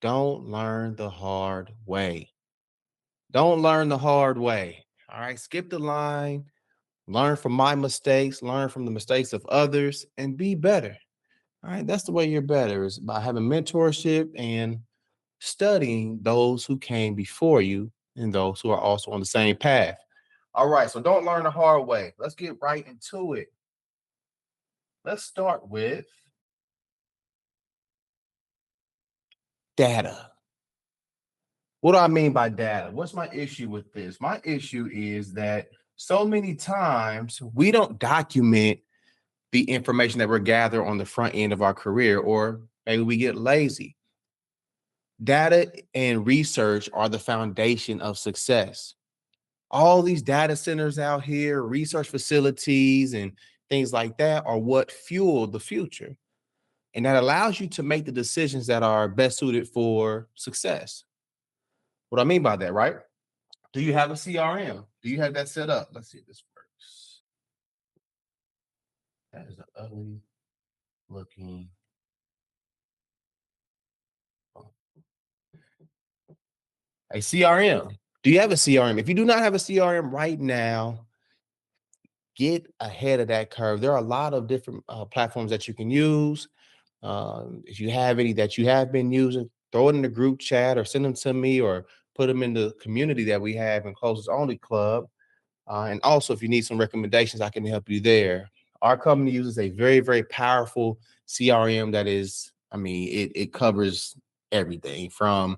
Don't learn the hard way. Don't learn the hard way. All right. Skip the line, learn from my mistakes, learn from the mistakes of others, and be better. All right. That's the way you're better is by having mentorship and studying those who came before you and those who are also on the same path. All right. So don't learn the hard way. Let's get right into it. Let's start with data. What do I mean by data? What's my issue with this? My issue is that so many times we don't document the information that we're gathering on the front end of our career, or maybe we get lazy. Data and research are the foundation of success. All these data centers out here, research facilities, and things like that are what fuel the future. And that allows you to make the decisions that are best suited for success. What I mean by that, right? Do you have a CRM? Do you have that set up? Let's see if this works. That is an ugly looking. A CRM. Do you have a CRM? If you do not have a CRM right now, get ahead of that curve. There are a lot of different platforms that you can use. If you have any that you have been using, throw it in the group chat or send them to me or put them in the community that we have in Closest Only Club. And also, if you need some recommendations, I can help you there. Our company uses a very, very powerful CRM that is, I mean, it covers everything from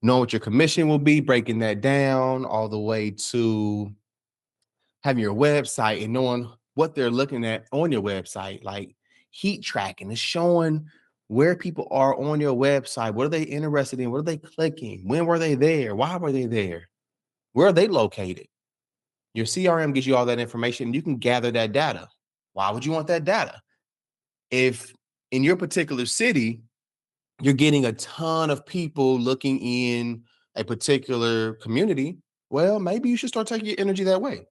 knowing what your commission will be, breaking that down, all the way to having your website and knowing what they're looking at on your website, like heat tracking is showing where people are on your website. What are they interested in? What are they clicking? When were they there? Why were they there? Where are they located? Your CRM gives you all that information. You can gather that data. Why would you want that data? If in your particular city, you're getting a ton of people looking in a particular community, well, maybe you should start taking your energy that way.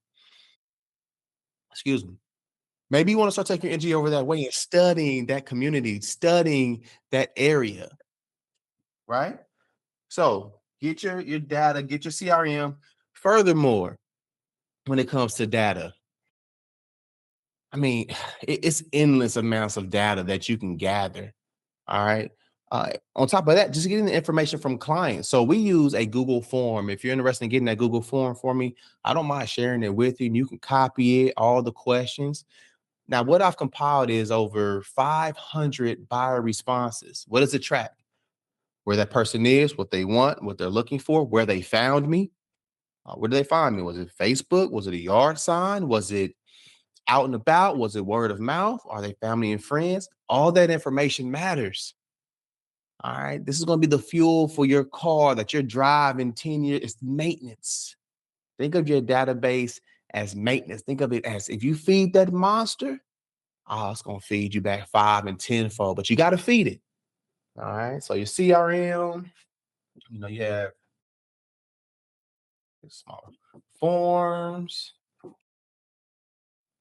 Excuse me. Maybe you want to start taking your energy over that way and studying that community, studying that area, right? So get your data, get your CRM. Furthermore, when it comes to data, I mean, it's endless amounts of data that you can gather. All right. On top of that, just getting the information from clients. So we use a Google form. If you're interested in getting that Google form for me, I don't mind sharing it with you. And you can copy it, all the questions. Now, what I've compiled is over 500 buyer responses. What does it track? Where that person is, what they want, what they're looking for, where they found me. Where did they find me? Was it Facebook? Was it a yard sign? Was it out and about? Was it word of mouth? Are they family and friends? All that information matters. All right. This is going to be the fuel for your car that you're driving 10 years. It's maintenance. Think of your database as maintenance. Think of it as if you feed that monster, oh, it's going to feed you back 5 and 10 fold, but you got to feed it. All right. So your CRM, you have small forms.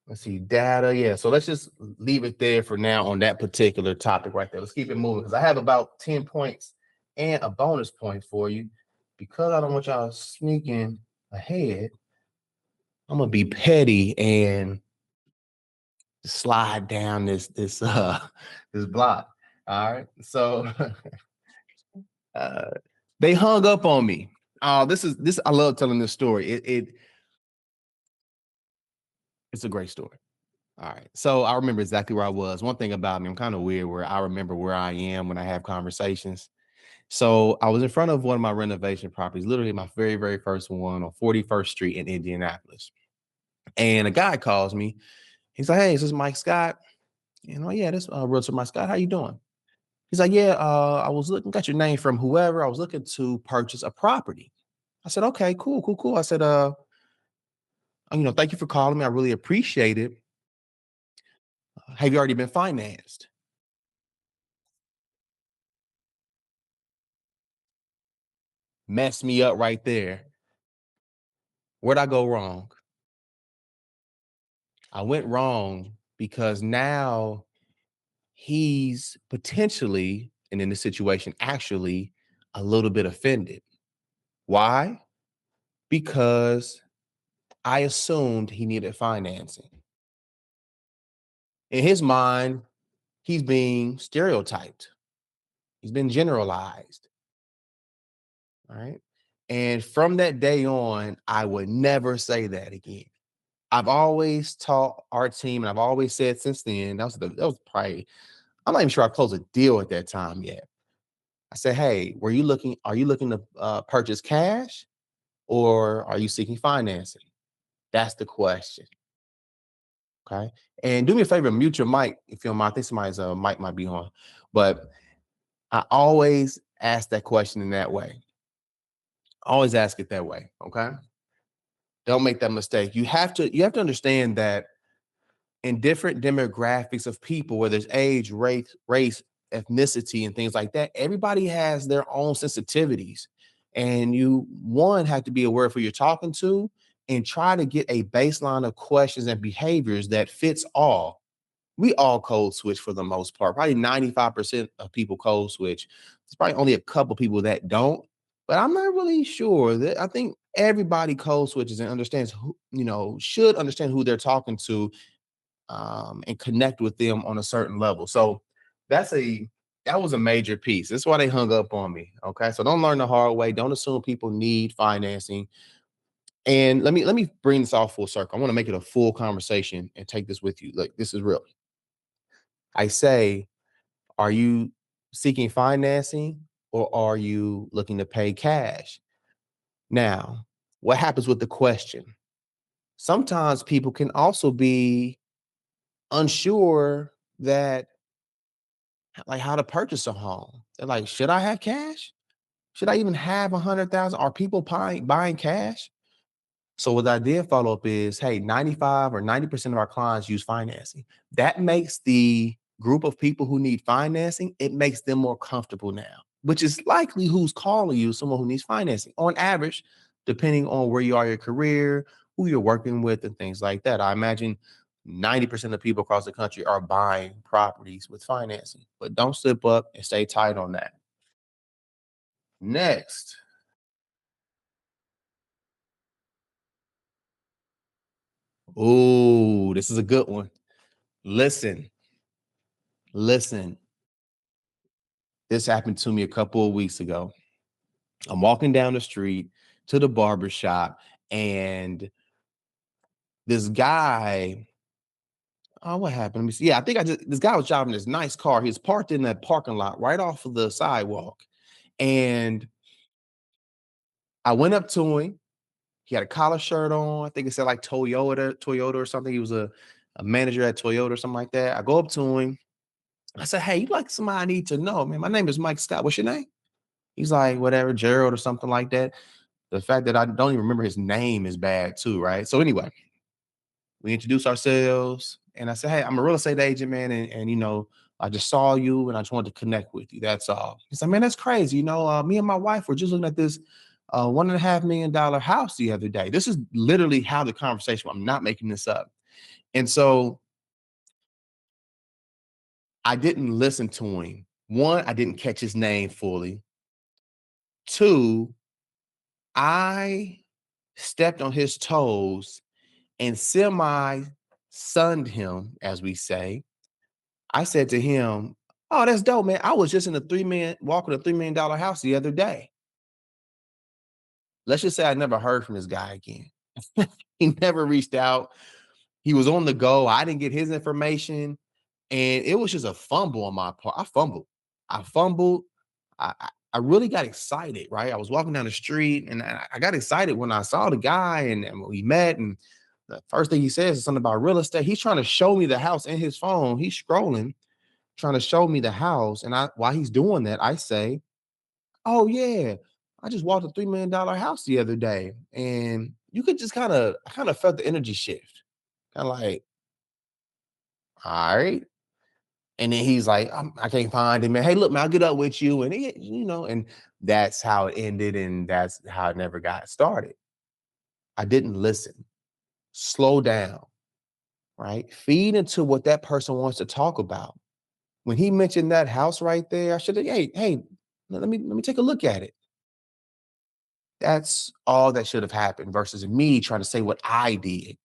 Let's see, data. Yeah. So let's just leave it there for now on that particular topic right there. Let's keep it moving because I have about 10 points and a bonus point for you. Because I don't want y'all sneaking ahead, I'm gonna be petty and slide down this block. All right. So uh they hung up on me. This I love telling this story. It's a great story. All right. So I remember exactly where I was. One thing about me, I'm kind of weird where I remember where I am when I have conversations. So I was in front of one of my renovation properties, literally my very, very first one on 41st Street in Indianapolis. And a guy calls me. He's like, "Hey, is this Mike Scott?" And yeah, this realtor Mike Scott. How you doing? He's like, "Yeah, I was looking, got your name from whoever. I was looking to purchase a property." I said, "Okay, cool, cool, cool." I said, thank you for calling me. I really appreciate it. Have you already been financed?" Messed me up right there. Where'd I go wrong? I went wrong because now he's potentially, and in this situation, actually a little bit offended. Why? Because I assumed he needed financing. In his mind, he's being stereotyped. He's been generalized. All right. And from that day on, I would never say that again. I've always taught our team, and I've always said since then, that was probably, I'm not even sure I closed a deal at that time yet. I said, hey, are you looking to purchase cash or are you seeking financing? That's the question. Okay. And do me a favor, mute your mic if you don't mind. I think somebody's mic might be on. But I always ask that question in that way. Always ask it that way. Okay. Don't make that mistake. You have to understand that in different demographics of people, whether it's age, race, ethnicity, and things like that, everybody has their own sensitivities. And you, one, have to be aware of who you're talking to and try to get a baseline of questions and behaviors that fits all. We all code switch for the most part. Probably 95% of people code switch. There's probably only a couple people that don't, but I'm not really sure that I think everybody code switches and understands who, should understand who they're talking to, and connect with them on a certain level. So that's a that was a major piece. That's why they hung up on me. Okay. So don't learn the hard way. Don't assume people need financing. And let me bring this all full circle. I want to make it a full conversation and take this with you. Like, this is real. I say, are you seeking financing or are you looking to pay cash? Now, what happens with the question? Sometimes people can also be unsure that, like, how to purchase a home. They're like, should I have cash? Should I even have 100,000? Are people buying cash? So what I did follow up is, hey, 95 or 90% of our clients use financing. That makes the group of people who need financing, it makes them more comfortable now, which is likely who's calling you, someone who needs financing on average, depending on where you are in your career, who you're working with, and things like that. I imagine 90% of people across the country are buying properties with financing, but don't slip up and stay tight on that. Next. Oh, this is a good one. Listen, listen. This happened to me a couple of weeks ago. I'm walking down the street to the barber shop, and this guy, oh, what happened? Let me see. Yeah, I think this guy was driving this nice car. He was parked in that parking lot right off of the sidewalk. And I went up to him. He had a collar shirt on. I think it said like Toyota or something. He was a manager at Toyota or something like that. I go up to him. I said, hey, you like somebody I need to know, man. My name is Mike Scott. What's your name? He's like, whatever, Gerald or something like that. The fact that I don't even remember his name is bad too, right? So anyway, we introduced ourselves, and I said, hey, I'm a real estate agent, man, and I just saw you and I just wanted to connect with you. That's all. He said, man, that's crazy. Me and my wife were just looking at this $1.5 million house the other day. This is literally how the conversation, I'm not making this up. And so I didn't listen to him. One, I didn't catch his name fully. Two, I stepped on his toes and semi sunned him, as we say. I said to him, oh, that's dope, man. I was just in a walking a $3 million house the other day. Let's just say I never heard from this guy again. He never reached out. He was on the go. I didn't get his information. And it was just a fumble on my part. I fumbled. I really got excited, right? I was walking down the street and I got excited when I saw the guy and we met. And the first thing he says is something about real estate. He's trying to show me the house in his phone. He's scrolling, trying to show me the house. And while he's doing that, I say, oh yeah, I just walked a $3 million house the other day. And you could just I kind of felt the energy shift. Kind of like, all right. And then he's like, I can't find him, man. Hey, look, man, I'll get up with you. And and that's how it ended. And that's how it never got started. I didn't listen. Slow down, right? Feed into what that person wants to talk about. When he mentioned that house right there, I should have, hey, Let me take a look at it. That's all that should have happened versus me trying to say what I did.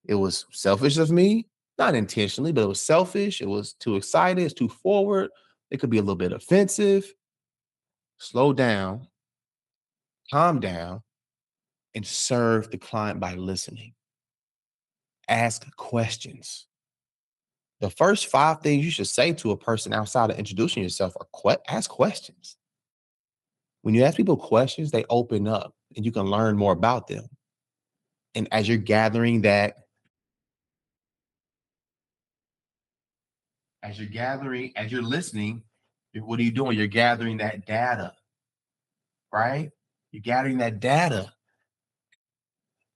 It was selfish of me, not intentionally, but it was selfish. It was too excited, it's too forward. It could be a little bit offensive. Slow down, calm down, and serve the client by listening. Ask questions. The first five things you should say to a person outside of introducing yourself are ask questions. When you ask people questions, they open up and you can learn more about them. And as you're listening, what are you doing? You're gathering that data, right? You're gathering that data.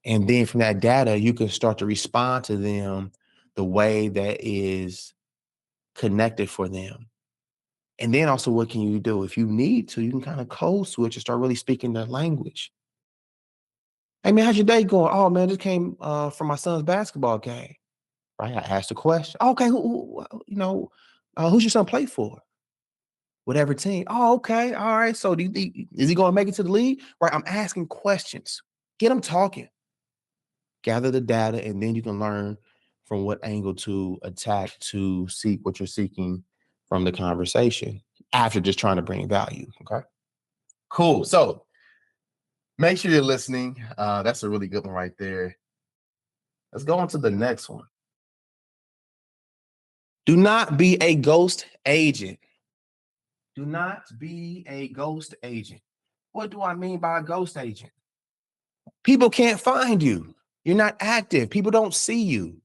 And then from that data, you can start to respond to them the way that is connected for them. And then also, what can you do? If you need to, you can kind of code switch and start really speaking their language. Hey man, how's your day going? Oh man, just came from my son's basketball game. Right? I asked a question. Okay, who's your son play for? Whatever team. Oh, okay, all right. So, is he going to make it to the league? Right? I'm asking questions. Get them talking. Gather the data, and then you can learn from what angle to attack to seek what you're seeking from the conversation after just trying to bring value. Okay. Cool. So make sure you're listening. That's a really good one right there. Let's go on to the next one. Do not be a ghost agent. Do not be a ghost agent. What do I mean by a ghost agent? People can't find you. You're not active. People don't see you.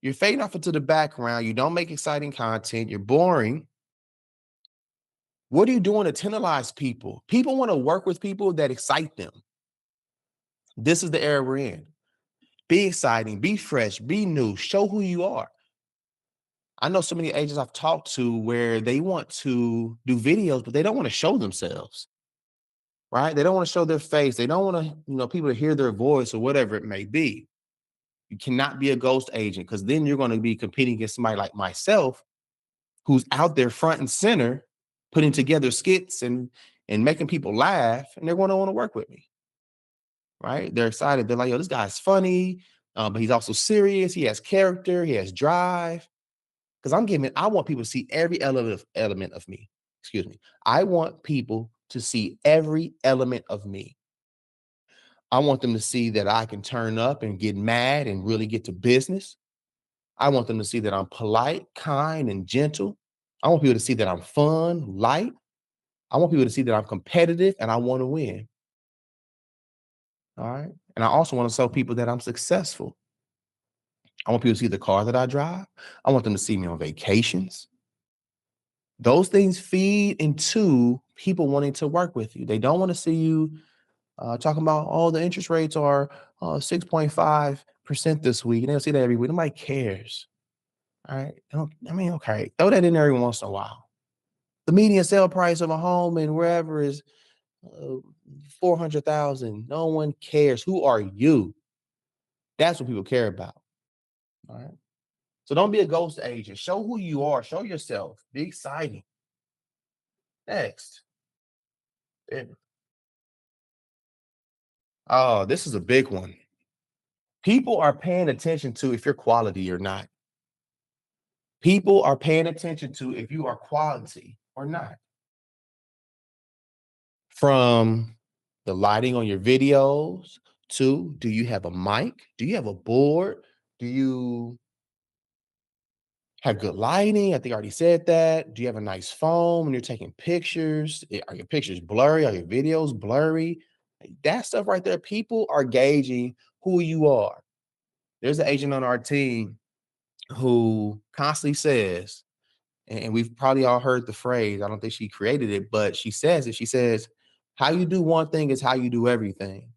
You're fading off into the background. You don't make exciting content. You're boring. What are you doing to tantalize people? People want to work with people that excite them. This is the era we're in. Be exciting, be fresh, be new, show who you are. I know so many agents I've talked to where they want to do videos, but they don't want to show themselves, right? They don't want to show their face. They don't want to, people to hear their voice or whatever it may be. You cannot be a ghost agent because then you're going to be competing against somebody like myself who's out there front and center putting together skits and making people laugh, and they're going to want to work with me, right? They're excited. They're like, yo, this guy's funny, but he's also serious. He has character. He has drive. Because I want people to see every element of me. Excuse me. I want people to see every element of me. I want them to see that I can turn up and get mad and really get to business. I want them to see that I'm polite, kind, and gentle. I want people to see that I'm fun, light. I want people to see that I'm competitive and I want to win. All right. And I also want to show people that I'm successful. I want people to see the car that I drive. I want them to see me on vacations. Those things feed into people wanting to work with you. They don't want to see you talking about, oh, the interest rates are 6.5% this week. And they'll see that every week. Nobody cares. All right. Okay. Throw that in there every once in a while. The median sale price of a home and wherever is 400,000. No one cares. Who are you? That's what people care about. All right. So don't be a ghost agent. Show who you are. Show yourself. Be exciting. Next. Oh, this is a big one. People are paying attention to if you're quality or not. People are paying attention to if you are quality or not. From the lighting on your videos to, do you have a mic? Do you have a board? Do you have good lighting? I think I already said that. Do you have a nice phone when you're taking pictures? Are your pictures blurry? Are your videos blurry? That stuff right there, people are gauging who you are. There's an agent on our team who constantly says, and we've probably all heard the phrase, I don't think she created it, but she says it. She says, how you do one thing is how you do everything.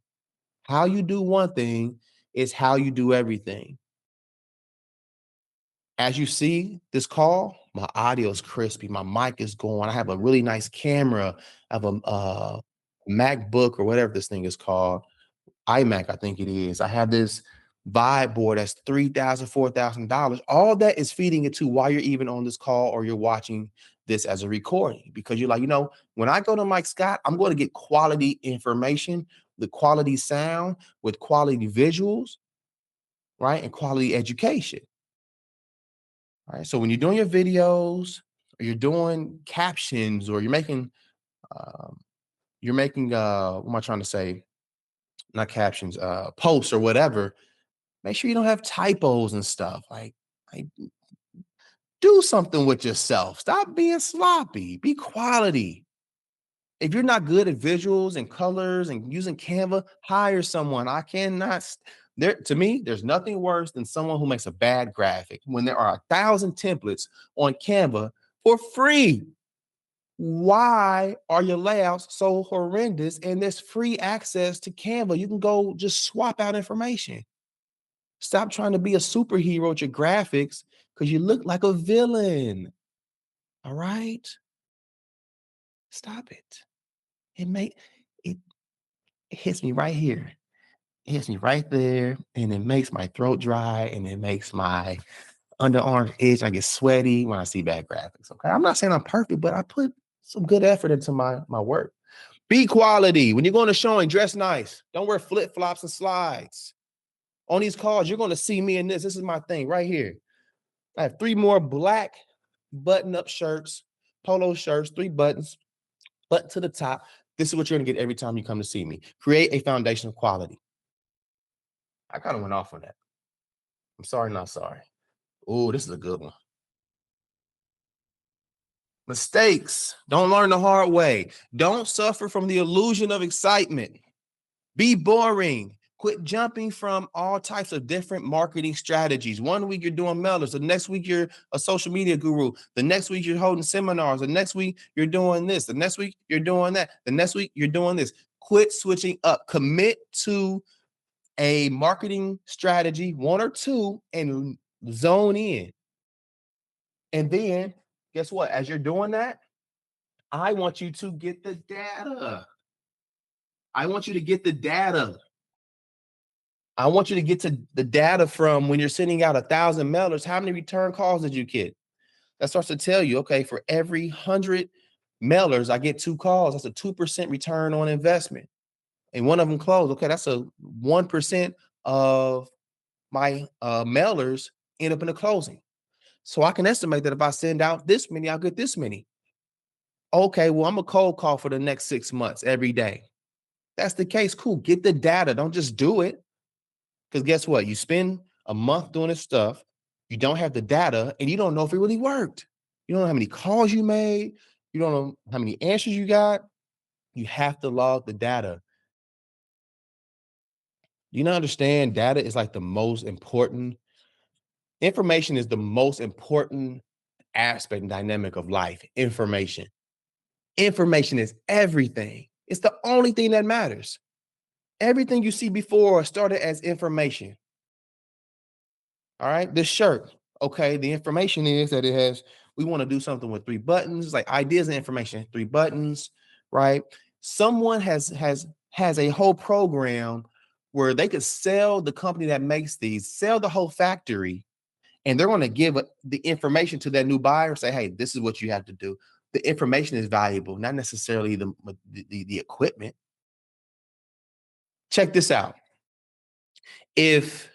How you do one thing is how you do everything. As you see this call, my audio is crispy. My mic is going. I have a really nice camera. I have a MacBook or whatever this thing is called. iMac, I think it is. I have this vibe board that's $3,000, $4,000. All that is feeding into why you're even on this call or you're watching this as a recording because you're like, when I go to Mike Scott, I'm going to get quality information, the quality sound with quality visuals, right? And quality education. All right. So when you're doing your videos or you're doing captions or um, what am I trying to say? Not captions, posts or whatever, make sure you don't have typos and stuff. Like do something with yourself. Stop being sloppy. Be quality. If you're not good at visuals and colors and using Canva, hire someone. I cannot. There to me, there's nothing worse than someone who makes a bad graphic when there are 1,000 templates on Canva for free. Why are your layouts so horrendous and there's free access to Canva? You can go just swap out information. Stop trying to be a superhero with your graphics because you look like a villain. All right? Stop it. It, it hits me right here. It hits me right there, and it makes my throat dry, and it makes my underarms itch. I get sweaty when I see bad graphics. Okay. I'm not saying I'm perfect, but I put some good effort into my work. Be quality. When you're going to showing, dress nice. Don't wear flip-flops and slides. On these calls, you're going to see me in this. This is my thing right here. I have 3 more black button-up shirts, polo shirts, 3 buttons, button to the top. This is what you're going to get every time you come to see me. Create a foundation of quality. I kind of went off on that. I'm sorry, not sorry. Oh, this is a good one. Mistakes. Don't learn the hard way. Don't suffer from the illusion of excitement. Be boring. Quit jumping from all types of different marketing strategies. One week you're doing mailers. The next week you're a social media guru. The next week you're holding seminars. The next week you're doing this. The next week you're doing that. The next week you're doing this. Quit switching up. Commit to a marketing strategy, 1 or 2, and zone in. And then guess what? As you're doing that, I want you to get the data. I want you to get the data. I want you to get to the data from when you're sending out 1,000 mailers. How many return calls did you get? That starts to tell you, okay, for every 100 mailers, I get 2 calls. That's a 2% return on investment. And one of them closed. Okay, that's a 1% of my mailers end up in a closing. So I can estimate that if I send out this many, I'll get this many. Okay, well, I'm a cold call for the next 6 months every day. That's the case. Cool. Get the data. Don't just do it. Because guess what? You spend a month doing this stuff, you don't have the data, and you don't know if it really worked. You don't know how many calls you made. You don't know how many answers you got. You have to log the data. You not understand data is like the most important. Information is the most important aspect and dynamic of life. Information. Information is everything. It's the only thing that matters. Everything you see before started as information. All right. This shirt. Okay. The information is that we want to do something with 3 buttons, like ideas and information, 3 buttons, right? Someone has a whole program where they could sell the company that makes these, sell the whole factory, and they're going to give the information to that new buyer, say, hey, this is what you have to do. The information is valuable, not necessarily the equipment. Check this out. If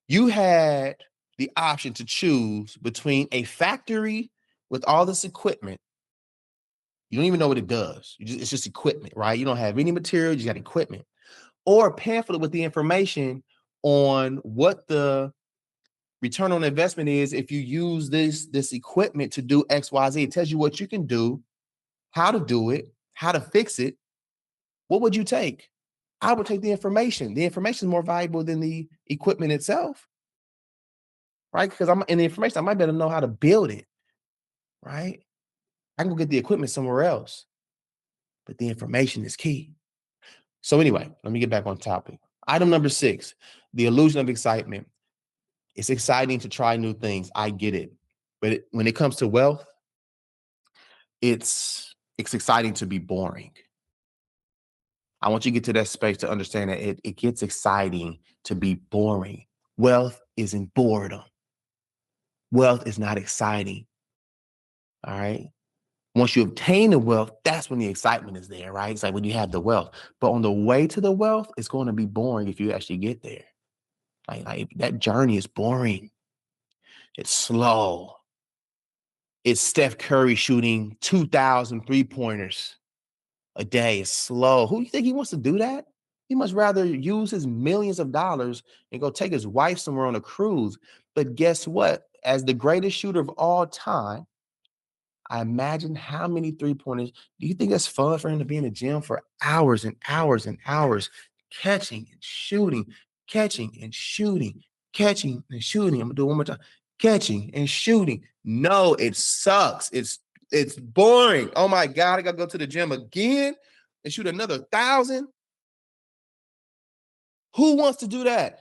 you had the option to choose between a factory with all this equipment, you don't even know what it does. It's just equipment, right? You don't have any material, you got equipment, or a pamphlet with the information on what the return on investment is if you use this equipment to do X, Y, Z. It tells you what you can do, how to do it, how to fix it. What would you take? I would take the information. The information is more valuable than the equipment itself, right? Because I'm in the information, I might better know how to build it, right? I can go get the equipment somewhere else, but the information is key. So anyway, let me get back on topic. Item number 6, the illusion of excitement. It's exciting to try new things. I get it. But when it comes to wealth, it's exciting to be boring. I want you to get to that space to understand that it gets exciting to be boring. Wealth isn't boredom. Wealth is not exciting. All right. Once you obtain the wealth, that's when the excitement is there, right? It's like when you have the wealth. But on the way to the wealth, it's going to be boring if you actually get there. Like that journey is boring. It's slow. It's Steph Curry shooting 2,000 3-pointers a day. It's slow. Who do you think he wants to do that? He must rather use his millions of dollars and go take his wife somewhere on a cruise. But guess what? As the greatest shooter of all time, I imagine how many 3-pointers. Do you think that's fun for him to be in the gym for hours and hours and hours, catching and shooting, catching and shooting, catching and shooting? I'm gonna do it one more time. Catching and shooting. No, it sucks. It's boring. Oh my God, I gotta go to the gym again and shoot another 1,000. Who wants to do that?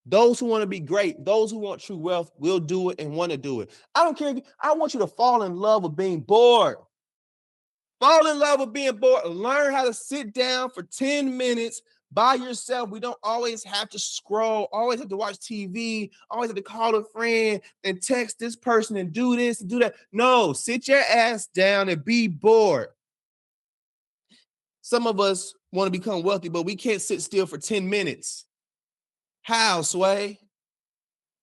Those who want to be great, those who want true wealth will do it and want to do it. I don't care. I want you to fall in love with being bored. Fall in love with being bored. Learn how to sit down for 10 minutes by yourself. We don't always have to scroll, always have to watch TV, always have to call a friend and text this person and do this and do that. No, sit your ass down and be bored. Some of us want to become wealthy, but we can't sit still for 10 minutes. How, Sway?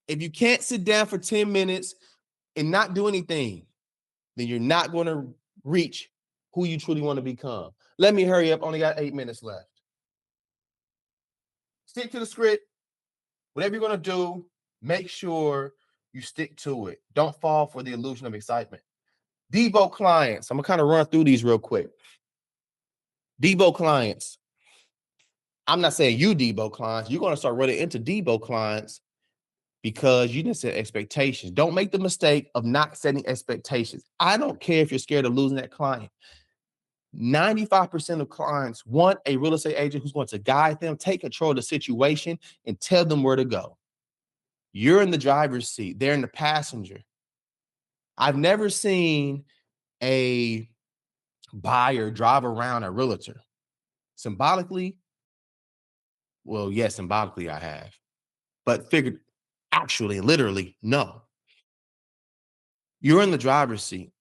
If you can't sit down for 10 minutes and not do anything, then you're not going to reach who you truly want to become. Let me hurry up. Only got 8 minutes left. Stick to the script. Whatever you're going to do, make sure you stick to it. Don't fall for the illusion of excitement. Devo clients. I'm going to kind of run through these real quick. Devo clients. I'm not saying you Devo clients. You're going to start running into Devo clients because you didn't set expectations. Don't make the mistake of not setting expectations. I don't care if you're scared of losing that client. 95% of clients want a real estate agent who's going to guide them, take control of the situation, and tell them where to go. You're in the driver's seat. They're in the passenger. I've never seen a buyer drive around a realtor. Symbolically, well, yes, symbolically I have. But figured, actually, literally, no. You're in the driver's seat.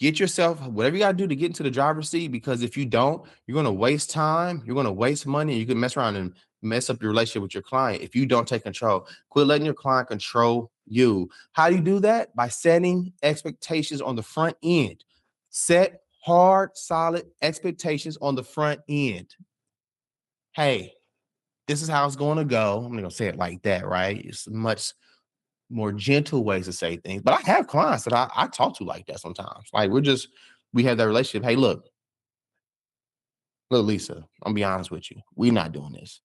Get yourself whatever you got to do to get into the driver's seat, because if you don't, you're going to waste time, you're going to waste money, and you can mess around and mess up your relationship with your client if you don't take control. Quit letting your client control you. How do you do that? By setting expectations on the front end. Set hard, solid expectations on the front end. Hey, this is how it's going to go. I'm not going to say it like that, right? It's much more gentle ways to say things. But I have clients that I talk to like that sometimes. Like we have that relationship. Hey, look, Lisa, I'm gonna be honest with you. We're not doing this.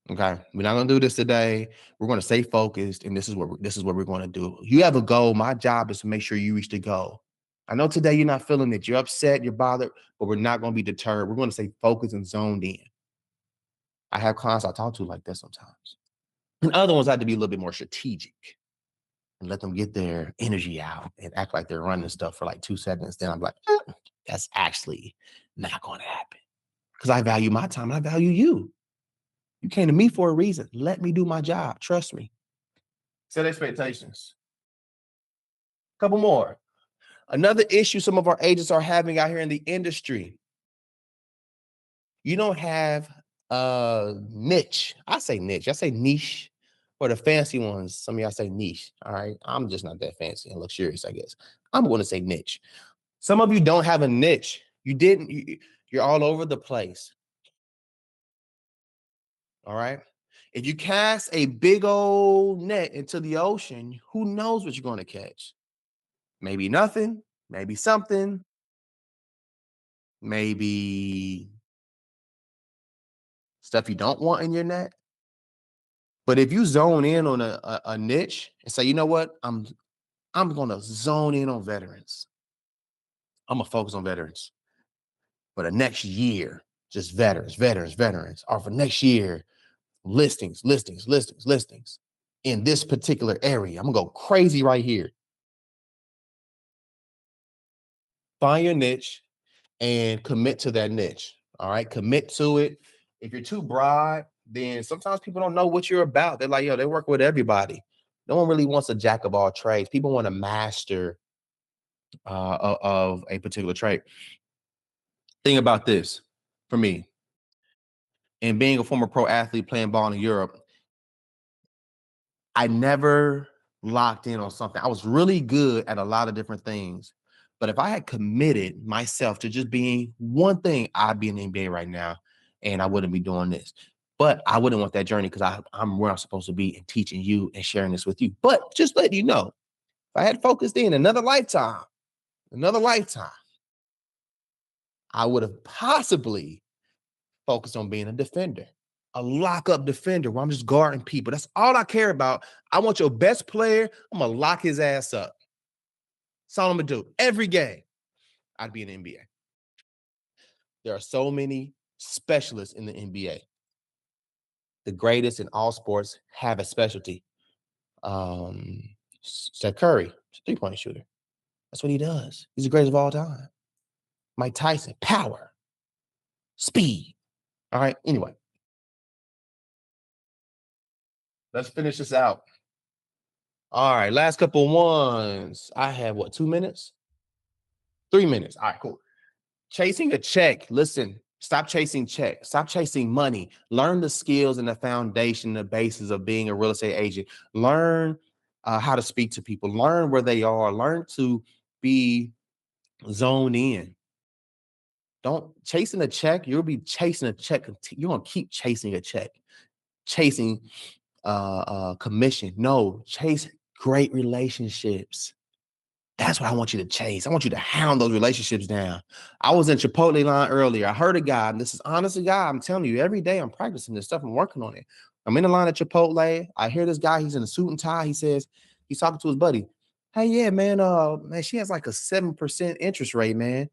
Okay. We're not gonna do this today. We're gonna stay focused, and this is what we're gonna do. You have a goal. My job is to make sure you reach the goal. I know today you're not feeling it. You're upset, you're bothered, but we're not gonna be deterred. We're gonna stay focused and zoned in. I have clients I talk to like that sometimes. And other ones I have to be a little bit more strategic and let them get their energy out and act like they're running stuff for like 2 seconds. Then I'm like, that's actually not going to happen because I value my time and I value you. You came to me for a reason. Let me do my job. Trust me. Set expectations. Couple more. Another issue some of our agents are having out here in the industry. You don't have a niche. I say niche. I say niche. Or the fancy ones, some of y'all say niche. All right. I'm just not that fancy and luxurious, I guess. I'm going to say niche. Some of you don't have a niche. You're all over the place. All right. If you cast a big old net into the ocean, who knows what you're going to catch? Maybe nothing, maybe something, maybe stuff you don't want in your net. But if you zone in on a niche and say, you know what, I'm going to zone in on veterans. I'm going to focus on veterans for the next year, just veterans, or for next year, listings in this particular area. I'm going to go crazy right here. Find your niche and commit to that niche. All right, commit to it. If you're too broad, then sometimes people don't know what you're about. They're like, yo, they work with everybody. No one really wants a jack of all trades. People want to master of a particular trait. Think about this for me. And being a former pro athlete playing ball in Europe, I never locked in on something. I was really good at a lot of different things. But if I had committed myself to just being one thing, I'd be in the NBA right now and I wouldn't be doing this. But I wouldn't want that journey because I'm where I'm supposed to be and teaching you and sharing this with you. But just letting you know, if I had focused in another lifetime, I would have possibly focused on being a defender, a lockup defender where I'm just guarding people. That's all I care about. I want your best player. I'm going to lock his ass up. That's all I'm going to do. Every game, I'd be in the NBA. There are so many specialists in the NBA. The greatest in all sports have a specialty. Steph Curry, three-point shooter. That's what he does. He's the greatest of all time. Mike Tyson, power, speed. All right. Anyway, let's finish this out. All right. Last couple ones. I have what, 2 minutes? 3 minutes. All right, cool. Chasing a check. Listen, stop chasing checks. Stop chasing money. Learn the skills and the foundation, the basis of being a real estate agent. Learn how to speak to people. Learn where they are. Learn to be zoned in. Don't chasing a check. You'll be chasing a check. You're gonna keep chasing a check, chasing commission. No, chase great relationships. That's what I want you to chase. I want you to hound those relationships down. I was in Chipotle line earlier. I heard a guy, and this is honestly, guy, I'm telling you, every day I'm practicing this stuff. I'm working on it. I'm in the line at Chipotle. I hear this guy. He's in a suit and tie. He says, he's talking to his buddy. Hey, yeah, man, she has like a 7% interest rate, man.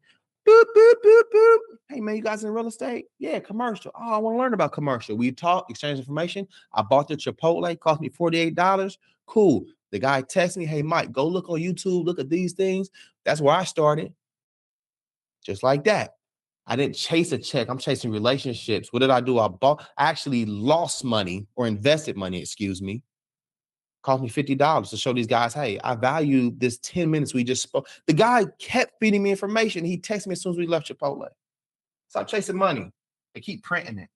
Boop, boop, boop, boop. Hey, man, you guys in real estate? Yeah, commercial. Oh, I want to learn about commercial. We talk, exchange information. I bought the Chipotle, cost me $48. Cool. The guy texted me, hey, Mike, go look on YouTube, look at these things. That's where I started. Just like that. I didn't chase a check. I'm chasing relationships. What did I do? I actually lost money or invested money, excuse me. Cost me $50 to show these guys, hey, I value this 10 minutes we just spoke. The guy kept feeding me information. He texted me as soon as we left Chipotle. Stop chasing money. They keep printing it.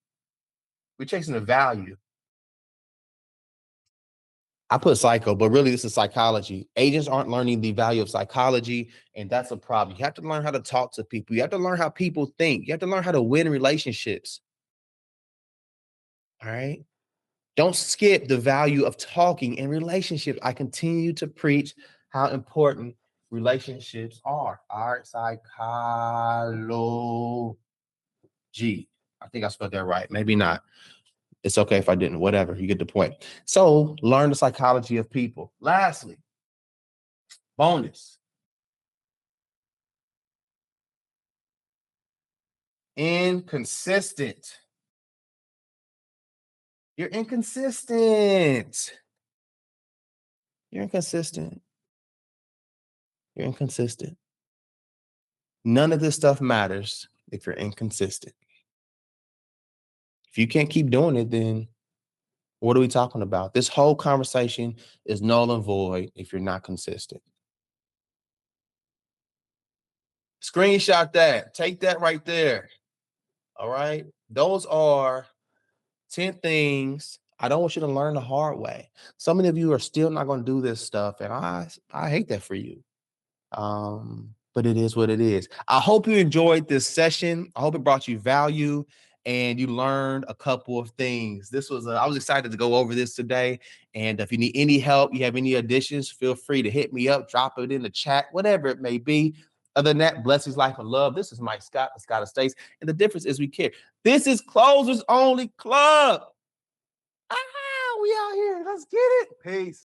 We're chasing the value. I put psycho, but really this is psychology. Agents aren't learning the value of psychology, and that's a problem. You have to learn how to talk to people. You have to learn how people think. You have to learn how to win relationships. All right. Don't skip the value of talking in relationships. I continue to preach how important relationships are. All right, psychology. I think I spelled that right. Maybe not. It's okay if I didn't, whatever. You get the point. So learn the psychology of people. Lastly, bonus. Inconsistent. You're inconsistent. You're inconsistent. You're inconsistent. None of this stuff matters if you're inconsistent. If you can't keep doing it, then what are we talking about? This whole conversation is null and void if you're not consistent. Screenshot that. Take that right there. All right. Those are 10 things I don't want you to learn the hard way. So many of you are still not going to do this stuff, and I hate that for you. But it is what it is. I hope you enjoyed this session. I hope it brought you value and you learned a couple of things. I was excited to go over this today. And if you need any help, you have any additions, feel free to hit me up, drop it in the chat, whatever it may be. Other than that, blessings, life, and love. This is Mike Scott, the Scott Estates. And the difference is we care. This is Closers Only Club. We out here. Let's get it. Peace.